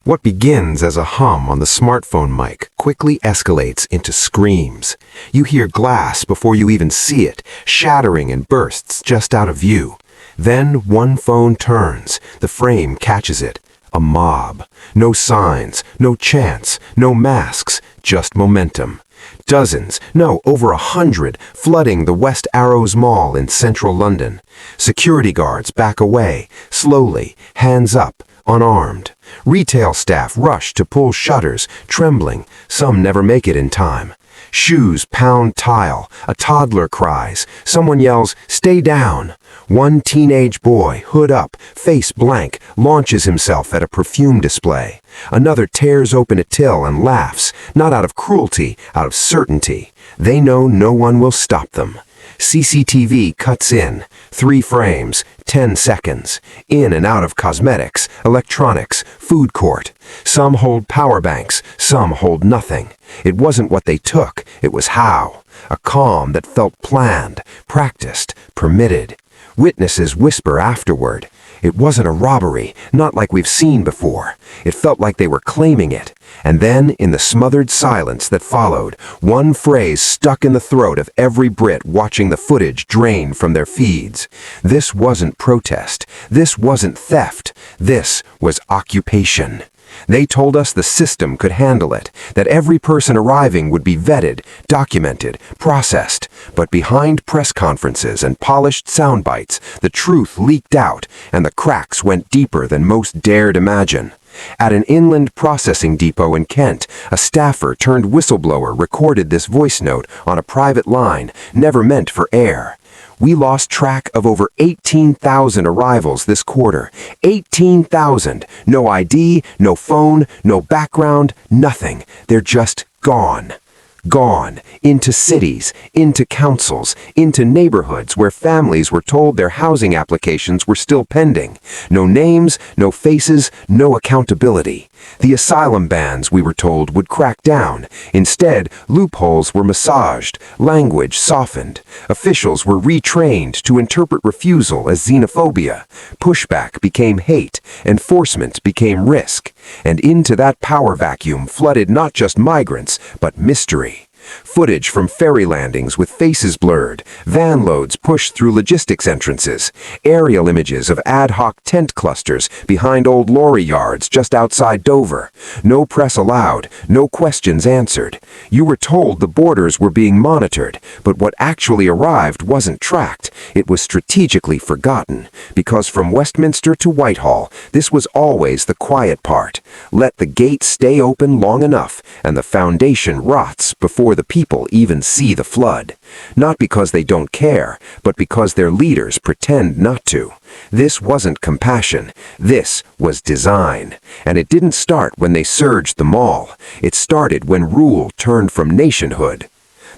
What begins as a hum on the smartphone mic quickly escalates into screams. You hear glass before you even see it, shattering in bursts just out of view. Then one phone turns, the frame catches it. A mob. No signs, no chants, no masks, just momentum. Dozens, no, over 100, flooding the West Arrows Mall in central London. Security guards back away, slowly, hands up, unarmed. Retail staff rush to pull shutters, trembling. Some never make it in time. Shoes pound tile. A toddler cries. Someone yells, "Stay down." One teenage boy, hood up, face blank, launches himself at a perfume display. Another tears open a till and laughs, not out of cruelty, out of certainty. They know no one will stop them. CCTV cuts in. 3 frames, 10 seconds. In and out of cosmetics, electronics, food court. Some hold power banks, some hold nothing. It wasn't what they took, it was how. A calm that felt planned, practiced, permitted. Witnesses whisper afterward. It wasn't a robbery, not like we've seen before. It felt like they were claiming it. And then, in the smothered silence that followed, one phrase stuck in the throat of every Brit watching the footage drain from their feeds. This wasn't protest. This wasn't theft. This was occupation. They told us the system could handle it, that every person arriving would be vetted, documented, processed. But behind press conferences and polished sound bites, the truth leaked out, and the cracks went deeper than most dared imagine. At an inland processing depot in Kent, a staffer turned whistleblower recorded this voice note on a private line, never meant for air. We lost track of over 18,000 arrivals this quarter. 18,000. No ID, no phone, no background, nothing. They're just gone. Gone. Into cities, into councils, into neighborhoods where families were told their housing applications were still pending. No names, no faces, no accountability. The asylum bans, we were told, would crack down. Instead, loopholes were massaged, language softened. Officials were retrained to interpret refusal as xenophobia. Pushback became hate. Enforcement became risk. And into that power vacuum flooded not just migrants, but mystery. Footage from ferry landings with faces blurred, van loads pushed through logistics entrances, aerial images of ad hoc tent clusters behind old lorry yards just outside Dover. No press allowed, no questions answered. You were told the borders were being monitored, but what actually arrived wasn't tracked. It was strategically forgotten, because from Westminster to Whitehall, this was always the quiet part. Let the gate stay open long enough, and the foundation rots before the people even see the flood. Not because they don't care, but because their leaders pretend not to. This wasn't compassion. This was design. And it didn't start when they surged the mall. It started when rule turned from nationhood.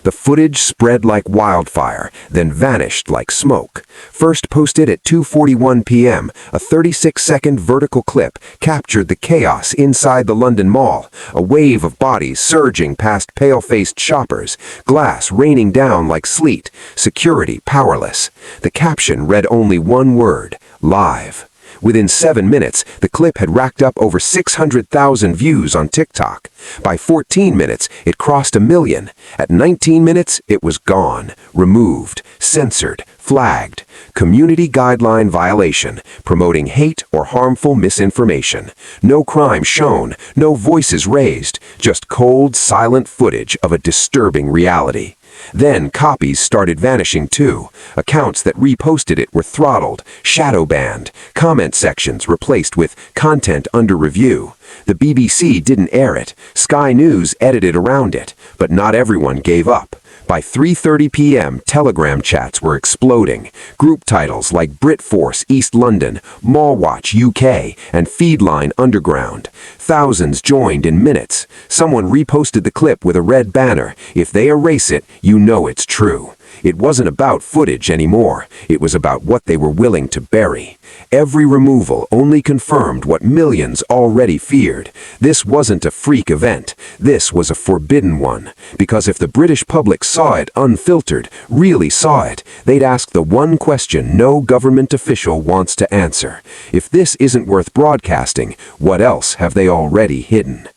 The footage spread like wildfire, then vanished like smoke. First posted at 2:41 p.m., a 36-second vertical clip captured the chaos inside the London Mall, a wave of bodies surging past pale-faced shoppers, glass raining down like sleet, security powerless. The caption read only one word: live. Within 7 minutes, the clip had racked up over 600,000 views on TikTok. By 14 minutes, it crossed 1 million. At 19 minutes, it was gone, removed, censored, flagged. Community guideline violation, promoting hate or harmful misinformation. No crime shown, no voices raised, just cold, silent footage of a disturbing reality. Then copies started vanishing too. Accounts that reposted it were throttled, shadow banned, comment sections replaced with content under review. The BBC didn't air it, Sky News edited around it, but not everyone gave up. By 3:30 p.m., Telegram chats were exploding. Group titles like Britforce East London, Mallwatch UK, and Feedline Underground. Thousands joined in minutes. Someone reposted the clip with a red banner. If they erase it, you know it's true. It wasn't about footage anymore. It was about what they were willing to bury. Every removal only confirmed what millions already feared. This wasn't a freak event. This was a forbidden one. Because if the British public saw it unfiltered, really saw it, they'd ask the one question no government official wants to answer. If this isn't worth broadcasting, what else have they already hidden?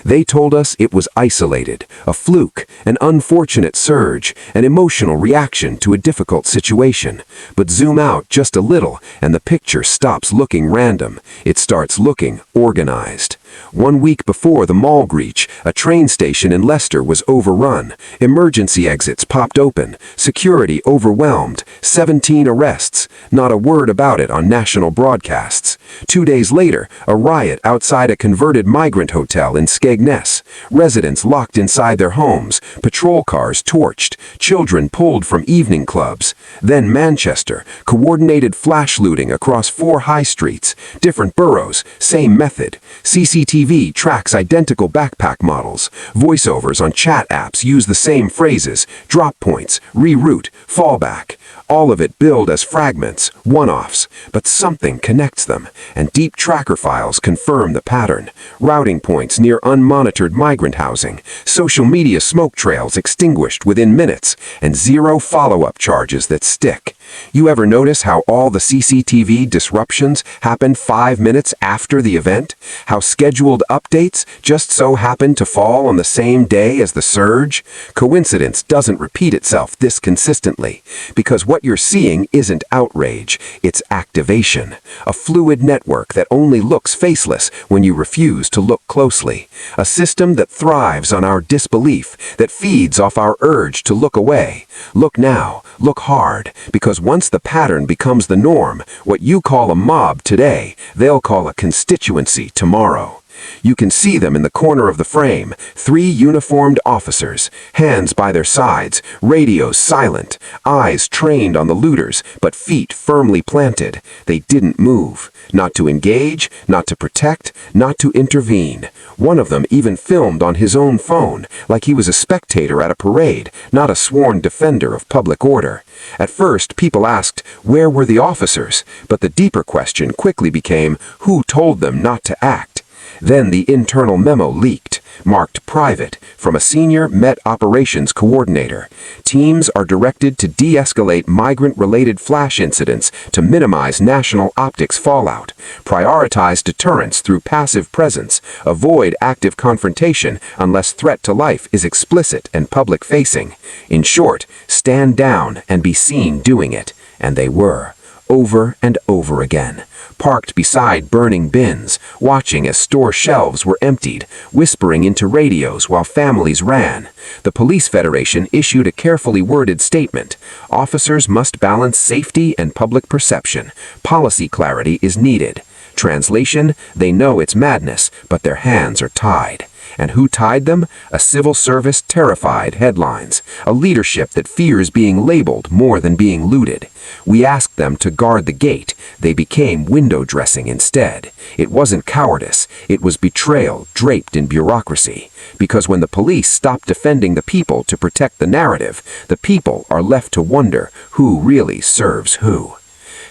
They told us it was isolated, a fluke, an unfortunate surge, an emotional reaction to a difficult situation. But zoom out just a little, and the picture stops looking random. It starts looking organized. 1 week before the mall breach, a train station in Leicester was overrun. Emergency exits popped open. Security overwhelmed. 17 arrests. Not a word about it on national broadcasts. 2 days later, a riot outside a converted migrant hotel in Skegness. Residents locked inside their homes. Patrol cars torched. Children pulled from evening clubs. Then Manchester. Coordinated flash looting across 4 high streets. Different boroughs. Same method. CCTV tracks identical backpack models. Voiceovers on chat apps use the same phrases, drop points, reroute, fallback. All of it billed as fragments, one-offs, but something connects them, and deep tracker files confirm the pattern. Routing points near unmonitored migrant housing, social media smoke trails extinguished within minutes, and 0 follow-up charges that stick. You ever notice how all the CCTV disruptions happened 5 minutes after the event? How scheduled updates just so happened to fall on the same day as the surge? Coincidence doesn't repeat itself this consistently, because what you're seeing isn't outrage, it's activation. A fluid network that only looks faceless when you refuse to look closely. A system that thrives on our disbelief, that feeds off our urge to look away. Look now, look hard, because once the pattern becomes the norm, what you call a mob today, they'll call a constituency tomorrow. You can see them in the corner of the frame, 3 uniformed officers, hands by their sides, radios silent, eyes trained on the looters, but feet firmly planted. They didn't move, not to engage, not to protect, not to intervene. One of them even filmed on his own phone, like he was a spectator at a parade, not a sworn defender of public order. At first, people asked, where were the officers? But the deeper question quickly became, who told them not to act? Then the internal memo leaked, marked private, from a senior Met Operations Coordinator. Teams are directed to de-escalate migrant-related flash incidents to minimize national optics fallout, prioritize deterrence through passive presence, avoid active confrontation unless threat to life is explicit and public-facing. In short, stand down and be seen doing it. And they were. Over and over again. Parked beside burning bins, watching as store shelves were emptied, whispering into radios while families ran. The Police Federation issued a carefully worded statement. Officers must balance safety and public perception. Policy clarity is needed. Translation, they know it's madness, but their hands are tied. And who tied them? A civil service terrified headlines. A leadership that fears being labeled more than being looted. We asked them to guard the gate. They became window dressing instead. It wasn't cowardice. It was betrayal draped in bureaucracy. Because when the police stop defending the people to protect the narrative, the people are left to wonder who really serves who.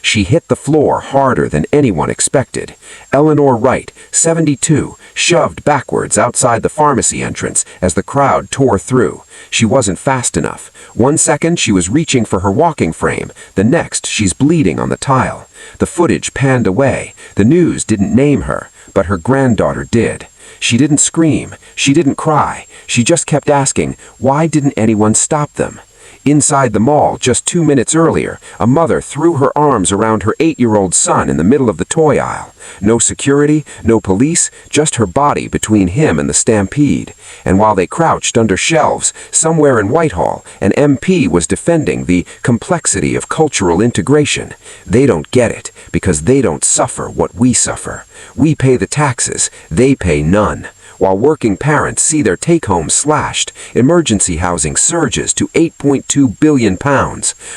She hit the floor harder than anyone expected. Eleanor Wright, 72, shoved backwards outside the pharmacy entrance as the crowd tore through. She wasn't fast enough. 1 second she was reaching for her walking frame, the next she's bleeding on the tile. The footage panned away. The news didn't name her, but her granddaughter did. She didn't scream. She didn't cry. She just kept asking, why didn't anyone stop them? Inside the mall, just 2 minutes earlier, a mother threw her arms around her 8-year-old son in the middle of the toy aisle. No security, no police, just her body between him and the stampede. And while they crouched under shelves, somewhere in Whitehall, an MP was defending the complexity of cultural integration. They don't get it, because they don't suffer what we suffer. We pay the taxes, they pay none. while working parents see their take-home slashed, emergency housing surges to £8.2 billion,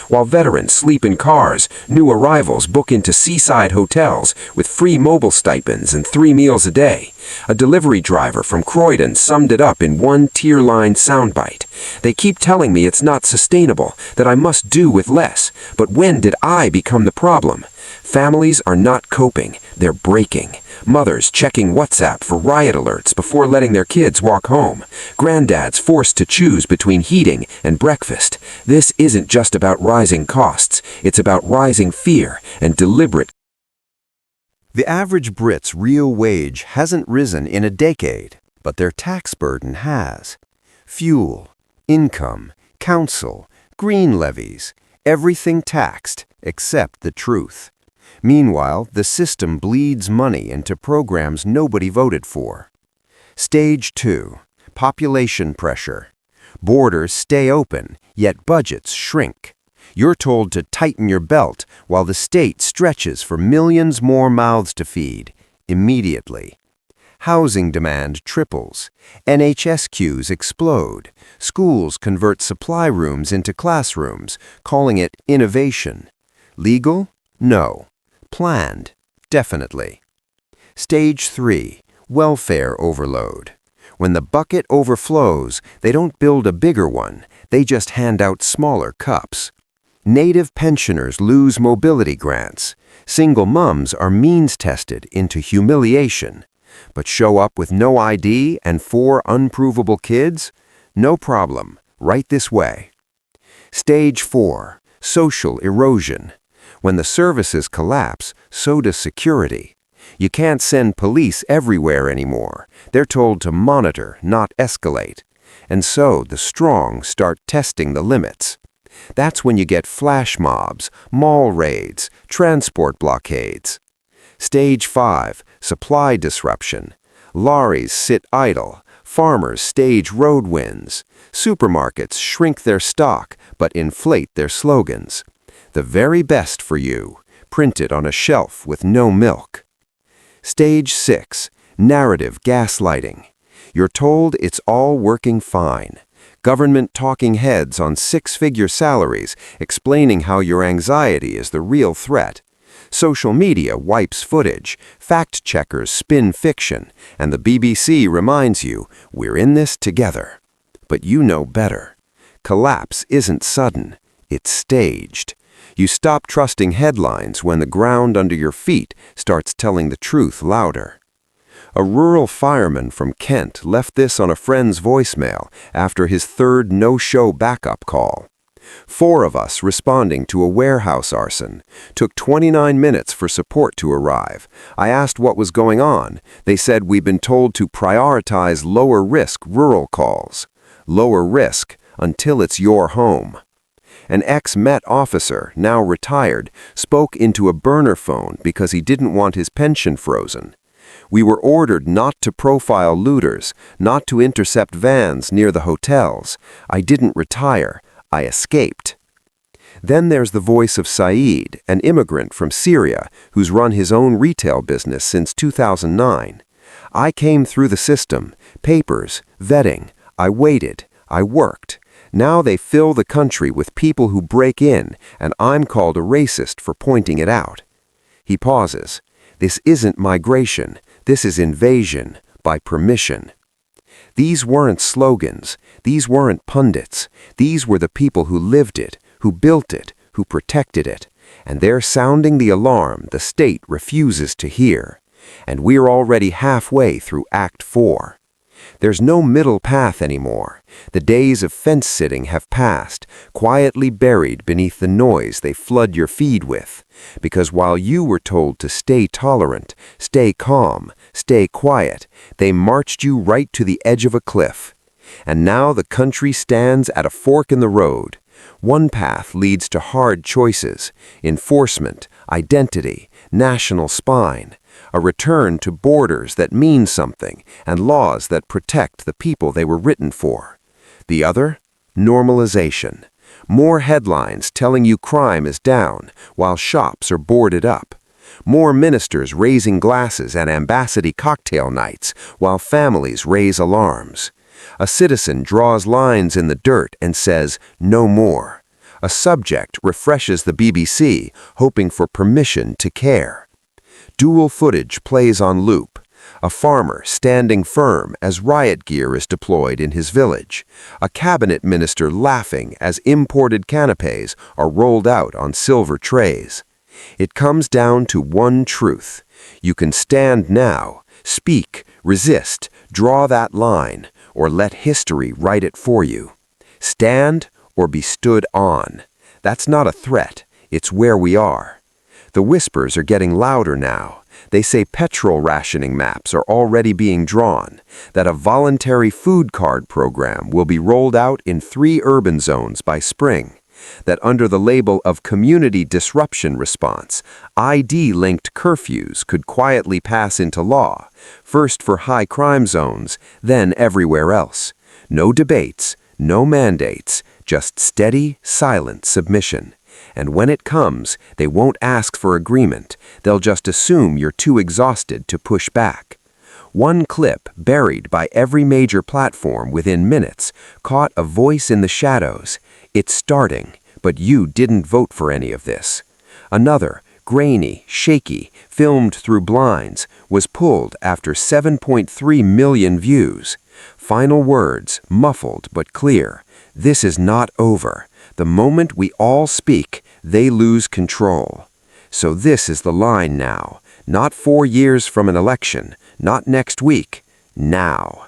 while veterans sleep in cars, new arrivals book into seaside hotels with free mobile stipends and 3 meals a day. A delivery driver from Croydon summed it up in one tear-lined soundbite. They keep telling me it's not sustainable, that I must do with less, but when did I become the problem? Families are not coping, they're breaking. Mothers checking WhatsApp for riot alerts before letting their kids walk home. Granddads forced to choose between heating and breakfast. This isn't just about rising costs, it's about rising fear and deliberate. The average Brit's real wage hasn't risen in a decade, but their tax burden has. Fuel, income, council, green levies, everything taxed except the truth. Meanwhile, the system bleeds money into programs nobody voted for. Stage 2. Population pressure. Borders stay open, yet budgets shrink. You're told to tighten your belt while the state stretches for millions more mouths to feed, immediately. Housing demand triples. NHS queues explode. Schools convert supply rooms into classrooms, calling it innovation. Legal? No. Planned? Definitely. Stage 3. Welfare overload. When the bucket overflows, they don't build a bigger one, they just hand out smaller cups. Native pensioners lose mobility grants. Single mums are means-tested into humiliation. But show up with no ID and 4 unprovable kids? No problem. Right this way. Stage 4. Social erosion. When the services collapse, so does security. You can't send police everywhere anymore. They're told to monitor, not escalate. And so the strong start testing the limits. That's when you get flash mobs, mall raids, transport blockades. Stage 5. Supply disruption. Lorries sit idle. Farmers stage road wins. Supermarkets shrink their stock but inflate their slogans. The very best for you, printed on a shelf with no milk. Stage 6. Narrative gaslighting. You're told it's all working fine. Government talking heads on 6-figure salaries explaining how your anxiety is the real threat. Social media wipes footage, fact-checkers spin fiction, and the BBC reminds you, we're in this together. But you know better. Collapse isn't sudden, it's staged. You stop trusting headlines when the ground under your feet starts telling the truth louder. A rural fireman from Kent left this on a friend's voicemail after his 3rd no-show backup call. 4 of us responding to a warehouse arson. Took 29 minutes for support to arrive. I asked what was going on. They said we've been told to prioritize lower-risk rural calls. Lower risk until it's your home. An ex-Met officer, now retired, spoke into a burner phone because he didn't want his pension frozen. We were ordered not to profile looters, not to intercept vans near the hotels. I didn't retire. I escaped. Then there's the voice of Saeed, an immigrant from Syria who's run his own retail business since 2009. I came through the system, papers, vetting. I waited. I worked. Now they fill the country with people who break in, and I'm called a racist for pointing it out. He pauses. This isn't migration. This is invasion, by permission. These weren't slogans. These weren't pundits. These were the people who lived it, who built it, who protected it. And they're sounding the alarm the state refuses to hear. And we're already halfway through Act 4. There's no middle path anymore. The days of fence-sitting have passed, quietly buried beneath the noise they flood your feed with. Because while you were told to stay tolerant, stay calm, stay quiet, they marched you right to the edge of a cliff. And now the country stands at a fork in the road. One path leads to hard choices: enforcement, identity, national spine. A return to borders that mean something and laws that protect the people they were written for. The other? Normalization. More headlines telling you crime is down while shops are boarded up. More ministers raising glasses at ambassador cocktail nights while families raise alarms. A citizen draws lines in the dirt and says, "No more." A subject refreshes the BBC, hoping for permission to care. Dual footage plays on loop. A farmer standing firm as riot gear is deployed in his village. A cabinet minister laughing as imported canapés are rolled out on silver trays. It comes down to one truth. You can stand now, speak, resist, draw that line, or let history write it for you. Stand or be stood on. That's not a threat. It's where we are. The whispers are getting louder now. They say petrol rationing maps are already being drawn, that a voluntary food card program will be rolled out in 3 urban zones by spring, that under the label of community disruption response, ID-linked curfews could quietly pass into law, first for high crime zones, then everywhere else. No debates, no mandates, just steady, silent submission. And when it comes, they won't ask for agreement. They'll just assume you're too exhausted to push back. One clip, buried by every major platform within minutes, caught a voice in the shadows. It's starting, but you didn't vote for any of this. Another, grainy, shaky, filmed through blinds, was pulled after 7.3 million views. Final words, muffled but clear. This is not over. The moment we all speak, they lose control. So this is the line now. Not 4 years from an election, not next week. Now.